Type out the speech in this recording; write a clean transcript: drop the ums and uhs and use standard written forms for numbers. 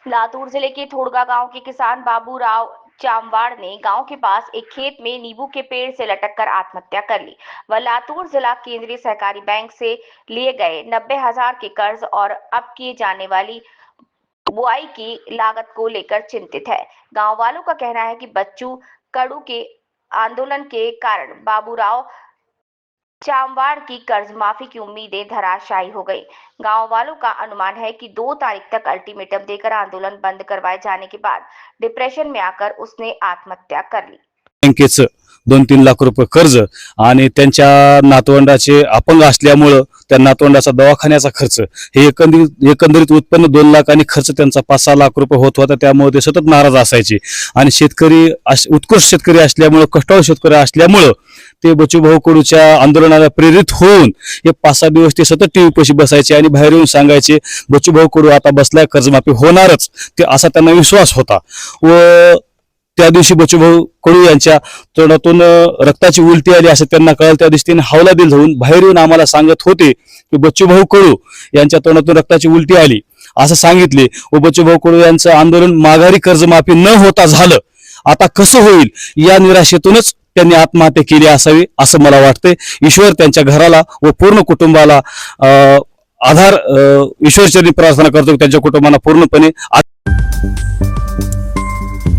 लातूर जिले के थोड़गा गांव के किसान बाबूराव चामवाड़ ने गांव के पास एक खेत में नींबू के पेड़ से लटक कर आत्महत्या कर ली। वह लातूर जिला केंद्रीय सहकारी बैंक से लिए गए 90,000 के कर्ज और अब किए जाने वाली बुआई की लागत को लेकर चिंतित है। गांव वालों का कहना है कि बच्चू कडू के आंदोलन के कारण बाबूराव चामवाड़ की कर्ज माफी की उम्मीदें धराशायी हो गई। गांव वालों का अनुमान है कि 2 तारीख तक अल्टीमेटम देकर आंदोलन बंद करवाए जाने के बाद डिप्रेशन में आकर उसने आत्महत्या कर ली। बँकेचं 2-3 लाख रुपये कर्ज आणि त्यांच्या नातवंडाचे अपंग असल्यामुळे त्या नातवंडाचा दवाखान्याचा खर्च हे एकंदरीत उत्पन्न 2 लाख आणि खर्च त्यांचा 5-6 लाख रुपये होत होता। त्यामुळे ते सतत नाराज असायचे आणि शेतकरी उत्कृष्ट शेतकरी असल्यामुळे कष्टाळू शेतकरी असल्यामुळे ते बच्चूभाऊ कडूच्या आंदोलनाला प्रेरित होऊन हे 5-6 दिवस ते सतत टीव्ही पाशी बसायचे आणि बाहेर येऊन सांगायचे बच्चूभाऊ कडू आता बसलाय, कर्जमाफी होणारच, ते असा त्यांना विश्वास होता। व त्या दिवशी बच्चूभाऊ कडू यांच्या तोंडातून रक्ताची उलटी आली असं त्यांना कळलं। त्या दिवशी त्यांनी हवालादिल होऊन बाहेर येऊन आम्हाला सांगत होते की बच्चूभाऊ कडू यांच्या तोंडातून रक्ताची उलटी आली असं सांगितले व बच्चूभाऊ कडू यांचं आंदोलन माघारी कर्जमाफी न होता झालं। आता कसं होईल या निराशेतूनच त्यांनी आत्महत्या केली असावी असं मला वाटतंय। ईश्वर त्यांच्या घराला व पूर्ण कुटुंबाला आधार ईश्वरचरणी प्रार्थना करतो, त्यांच्या कुटुंबाला पूर्णपणे